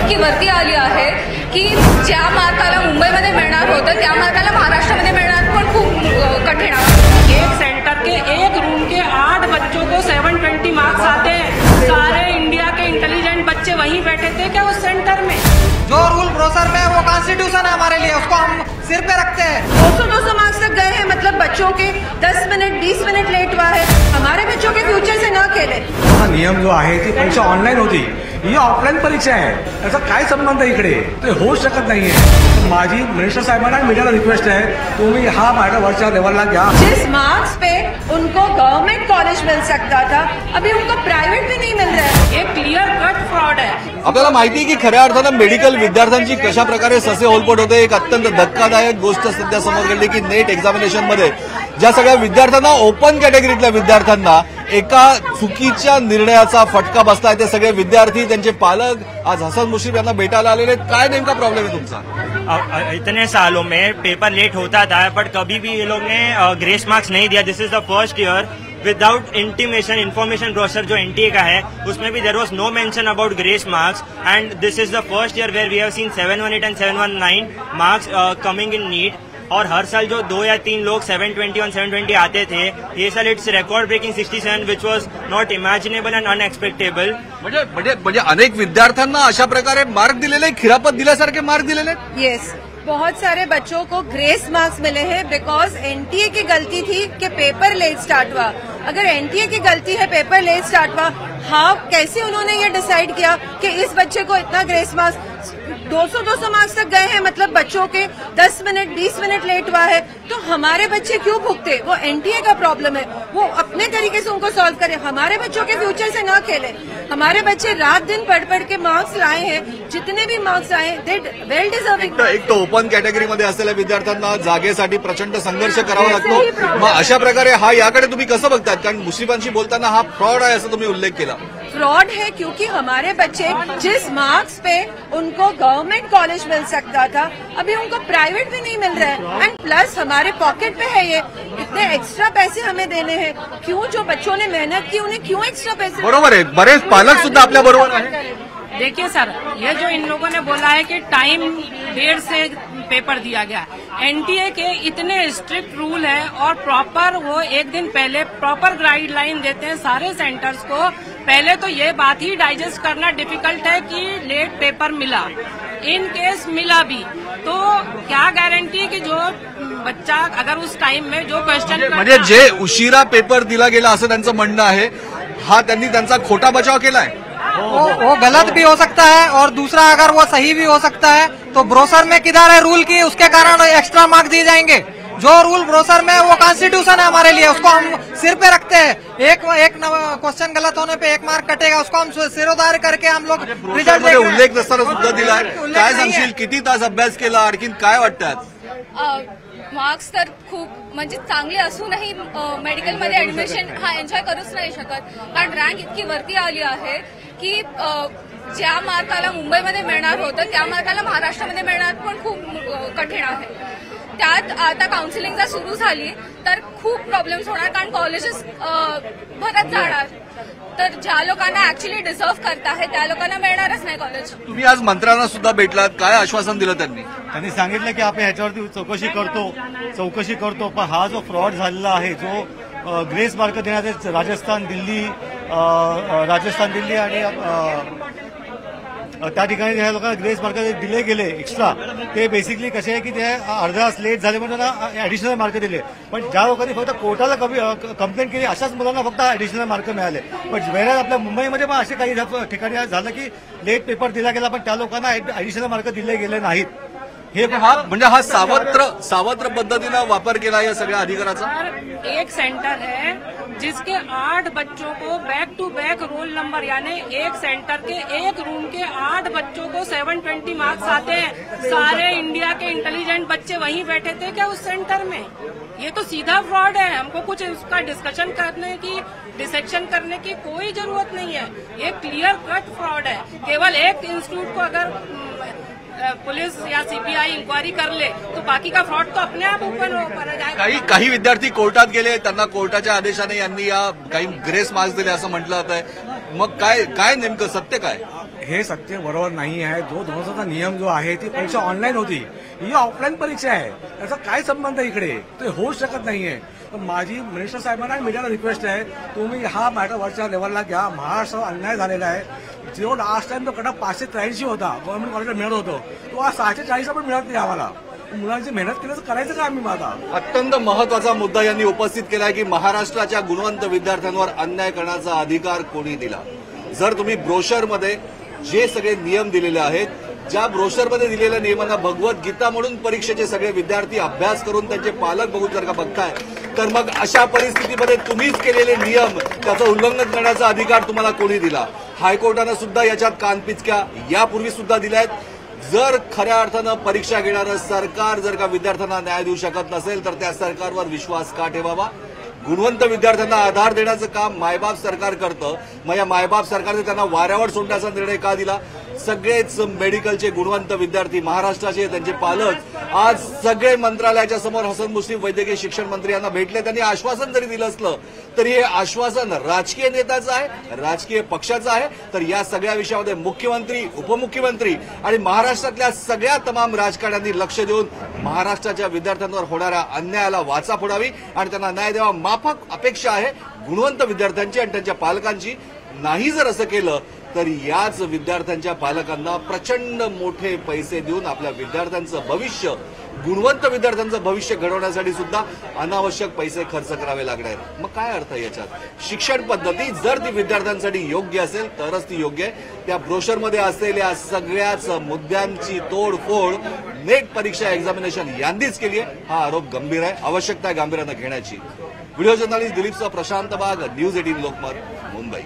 इतकी वरती आली आहे की ज्या मार्काला मुंबईमध्ये मिळणार होतं त्या मार्काला महाराष्ट्रामध्ये मिळणार पण खूप कठीण आहे। एक सेंटर के एक रूम के 8 बच्चों को 720 मार्क्स आते हैं। सारे इंडिया के इंटेलिजेंट बच्चे वहीं बैठे थे क्या उस सेंटर में? जो रूल प्रोसेसर में वो कॉन्स्टिट्यूशन है हमारे लिए, उसको हम सिर पे रखते हैं। 200 मार्क्स तक गए हैं, मतलब बच्चों के 10 मिनट 20 मिनट लेट हुआ है। हमारे बच्चों के फ्यूचर से ना खेले। हा नियम जो आहे ती परीक्षा ऑनलाईन होती, ही ऑफलाईन परीक्षा आहे, त्याचा काय संबंध आहे इकडे? ते होऊ शकत नाहीये। माझी मिनिस्टर साहेबांना मीडियाला रिक्वेस्ट आहे, तुम्ही हा मॅटर वरच्या लेवलला घ्या। जिस मार्क्स पे उनको गवर्नमेंट कॉलेज मिल सकता था, अभी उनको प्राइवेट भी नहीं मिल रहा है। ये क्लियर कट फ्रॉड है। आपल्याला माहिती आहे की खऱ्या अर्थानं मेडिकल विद्यार्थ्यांची कशा प्रकारे ससे होलपट होते। एक अत्यंत धक्कादायक गोष्ट सध्या समोर गेली की नेट एक्झामिनेशनमध्ये ज्या सगळ्या विद्यार्थ्यांना, ओपन कॅटेगरीतल्या विद्यार्थ्यांना एका चुकीच्या निर्णयाचा फटका बसलाय, ते सगळे विद्यार्थी, त्यांचे पालक आज हसन मुश्रीफ यांना भेटायला आलेले। काय नेमका प्रॉब्लेम आहे तुमचा? इतने सालों में पेपर लेट होता था बट कभी भी ये लोग ने ग्रेस मार्क्स नहीं दिया। This is the first year without intimation information brochure जो एनटीए का है उसमें भी there was no mention about grace marks and this is the first year where we have seen 718 and 719 marks coming in NEET. और हर साल जो 2 या 3 लोग 720 और 720 आते थे, ये साल it's record breaking 67 which was not imaginable and unexpectable. म्हणजे अनेक विद्यार्थ्यांना अशा प्रकारे मार्क दिलेले, खिरापत दिल्यासारखे मार्क दिलेले। यस, बहुत सारे बच्चों को ग्रेस मार्क्स मिले हैं बिकॉज एनटीए की गलती थी कि पेपर लेट स्टार्ट हुआ। अगर एनटीए की गलती है पेपर लेट स्टार्ट हुआ, हाँ कैसे उन्होंने ये डिसाइड किया कि इस बच्चे को इतना ग्रेस मार्क्स 200 मार्क्स तक गए हैं, मतलब बच्चों के 10 मिनट 20 मिनट लेट हुआ है, तो हमारे बच्चे क्यों भुगते? वो एनटीए का प्रॉब्लम है, वो अपने तरीके से उनको सॉल्व करें। हमारे बच्चों के फ्यूचर से ना खेले। हमारे बच्चे रात दिन पढ़ के मार्क्स लाए हैं, जितने भी मार्क्स आए दे वेल डिजर्विंग। एक तो ओपन कॅटेगरीमध्ये असलेल्या विद्यार्थ्यांना जागेसाठी प्रचंड संघर्ष करावा लागतो। मग अशा प्रकारे हा याकडे तुम्ही कसं बघतात? कारण मुश्रीफांशी बोलताना हा फ्रॉड आहे असं तुम्ही उल्लेख केला। फ्रॉड है क्योंकि हमारे बच्चे जिस मार्क्स पे उनको गवर्नमेंट कॉलेज मिल सकता था, अभी उनको प्राइवेट भी नहीं मिल रहा है। एंड प्लस हमारे पॉकेट पे है ये, इतने एक्स्ट्रा पैसे हमें देने हैं। क्यों? जो बच्चों ने मेहनत की उन्हें क्यों एक्स्ट्रा पैसे? बरोबर आहे, बरेच पालक सुद्धा आपल्या बरोबर आहे। देखिए सर, ये जो इन लोगों ने बोला है कि टाइम 1:30 से पेपर दिया गया, एनटीए के इतने स्ट्रिक्ट रूल है और प्रॉपर वो एक दिन पहले प्रॉपर गाइडलाइन देते हैं सारे सेंटर्स को। पहले तो ये बात ही डाइजेस्ट करना डिफिकल्ट है कि लेट पेपर मिला, इन केस मिला भी तो क्या गारंटी कि जो बच्चा अगर उस टाइम में जो क्वेश्चन म्हणजे जे उशिरा पेपर दिला गेला असं त्यांचं म्हणणं आहे, हा त्यांनी त्यांचा खोटा बचाव केलाय। वो गलत भी हो सकता है और दूसरा अगर वो सही भी हो सकता है, तो ब्रोशर में किधर है रूल की, उसके कारण एक्स्ट्रा मार्क्स दिए जाएंगे। जो रूल ब्रोशर में वो कॉन्स्टिट्यूशन है हमारे लिए, उसको हम सिर पे रखते हैं। एक क्वेश्चन गलत होने पे 1 मार्क कटेगा, उसको हम सिरोधार करके हम लोग रिजल्ट देंगे। उल्लेख नसताना सुद्धा दिलाय। काय सांगशील, किती तास अभ्यास केला, आणखीन काय वाटतात? मार्क्स तर खूप म्हणजे चांगले असूनही मेडिकलमध्ये ऍडमिशन हा एन्जॉय करूच नाही शकत, कारण रँक इतकी वरती आली आहे की ज्या मार्काला मुंबईमध्ये मिळणार होतं त्या मार्काला महाराष्ट्रामध्ये मिळणार पण खूप कठीण आहे। त्यात आता काउन्सिलिंग सुरू झाली तर खूप प्रॉब्लेम्स होणार, कारण कॉलेजेस भरत जाणार, तर ज्या लोकांना ऍक्च्युली डिझर्व करत आहे त्या लोकांना मिळणारच नाही कॉलेज। तुम्ही आज मंत्र्यांना सुद्धा भेटलात, काय आश्वासन दिलं त्यांनी? त्यांनी सांगितलं की आपण ह्याच्यावरती चौकशी करतो, पण हा जो फ्रॉड झालेला आहे, जो ग्रेस मार्क देण्याचे राजस्थान दिल्ली आणि त्या ठिकाणी ज्या लोकांना ग्रेस मार्क दिले गेले एक्स्ट्रा, ते बेसिकली कसे आहे की ते अर्धा तास लेट झाले म्हणून त्यांना ऍडिशनल मार्क दिले। पण ज्या लोकांनी फक्त कोर्टाला कंप्लेंट केली अशाच मुलांना फक्त ऍडिशनल मार्क मिळाले। पण वेळेला आपल्या मुंबईमध्ये पण असे काही ठिकाणी झालं की लेट पेपर दिला गेला पण त्या लोकांना ऍडिशनल मार्क दिले गेले नाहीत। हे म्हणजे हा सावत्र पद्धतीनं वापर केला या सगळ्या अधिकाराचा। एक सेंटर है जिसके 8 बच्चों को back to back roll number, यानी एक सेंटर के एक रूम के 8 बच्चों को 720 मार्क्स आते हैं। सारे इंडिया के इंटेलिजेंट बच्चे वहीं बैठे थे क्या उस सेंटर में? ये तो सीधा फ्रॉड है। हमको कुछ इसका डिस्कशन करने की, डिसेक्शन करने की कोई जरूरत नहीं है। ये क्लियर कट फ्रॉड है। केवल एक इंस्टीट्यूट को अगर पुलिस या सीबीआई इंक्वायरी कर ले तो बाकी का फ्रॉड तो अपने आप ओपन हो जाएगा। काही विद्यार्थी कोर्टात गेले, त्यांना कोर्टाच्या आदेशाने यांनी या काही ग्रेस मार्क्स दिले असं म्हटलं जात आहे। मग काय नेमकं सत्य काय? हे सत्य बरोबर नाही आहे. 2000चा नियम जो आहे ती परीक्षा ऑनलाईन होती, ही ऑफलाईन परीक्षा आहे. याचा काय संबंध इकडे? ते होऊच शकत नाहीये. तर माझी मिनिस्टर साहेबांना आणि मीडियाला रिक्वेस्ट आहे, तुम्ही हा मॅटर वरच्या लेवलला घ्या. महाराष्ट्र अन्याय झालेला आहे. जो लास्ट टाइम तो कटअप 583 होता, गव्हर्नमेंट कॉलेजला मिळत होतो, तो आज 640 पण मिळत नाही आम्हाला. मुलांची मेहनत केल्याचं करायचं का आम्ही आता? अत्यंत महत्वाचा मुद्दा यांनी उपस्थित केलाय की महाराष्ट्राच्या गुणवंत विद्यार्थ्यांवर अन्याय करण्याचा अधिकार कोणी दिला. जर तुम्ही ब्रोशरमध्ये जे सगळे नियम दिलेले आहेत, ज्या ब्रोशरमध्ये दिलेल्या नियमांना भगवद्गीता म्हणून परीक्षेचे सगळे विद्यार्थी अभ्यास करून त्यांचे पालक बघून जर का बघताय, तर मग अशा परिस्थितीमध्ये तुम्हीच केलेले नियम त्याचं उल्लंघन करण्याचा अधिकार तुम्हाला कोणी दिला? हायकोर्टानं सुद्धा याच्यात कानपिचक्या यापूर्वी सुद्धा दिल्या आहेत. जर खऱ्या अर्थानं परीक्षा घेणारं सरकार जर का विद्यार्थ्यांना न्याय देऊ शकत नसेल, तर त्या सरकारवर विश्वास का ठेवावा? गुणवंत विद्यार्थ्यांना आधार देण्याचं काम मायबाप सरकार करतं, मग या मायबाप सरकारने त्यांना वाऱ्यावर सोडण्याचा निर्णय का दिला? सगळेच मेडिकलचे गुणवंत विद्यार्थी महाराष्ट्राचे, त्यांचे पालक आज सगळे मंत्रालयाच्या समोर हसन मुश्रीफ वैद्यकीय शिक्षण मंत्री यांना भेटले. त्यांनी आश्वासन जरी दिलं असलं तरी हे आश्वासन राजकीय नेत्याचं आहे, राजकीय पक्षाचं आहे. तर या सगळ्या विषयामध्ये मुख्यमंत्री, उपमुख्यमंत्री आणि महाराष्ट्रातल्या सगळ्या तमाम राजकारण्यांनी लक्ष देऊन महाराष्ट्राच्या विद्यार्थ्यांवर होणाऱ्या अन्यायाला वाचा फोडावी आणि त्यांना न्याय द्यावा. माफक अपेक्षा आहे गुणवंत विद्यार्थ्यांची आणि त्यांच्या पालकांची. नाही जर असं केलं तर याच विद्यार्थ्यांच्या पालकांना प्रचंड मोठे पैसे देऊन आपल्या विद्यार्थ्यांचं भविष्य, गुणवंत विद्यार्थ्यांचं भविष्य घडवण्यासाठी सुद्धा अनावश्यक पैसे खर्च करावे लागणार आहेत. मग काय अर्थ आहे याच्यात? शिक्षण पद्धती जर ती विद्यार्थ्यांसाठी योग्य असेल तरच ती योग्य आहे. त्या ब्रोशरमध्ये असलेल्या सगळ्याच मुद्द्यांची तोडफोड नेट परीक्षा एक्झामिनेशन यांनीच केली आहे. हा आरोप गंभीर आहे, आवश्यकता आहे गांभीर्यानं घेण्याची. व्हिडिओ जर्नलिस्ट दिलीपचा प्रशांत बाग, न्यूज 18 लोकमत, मुंबई.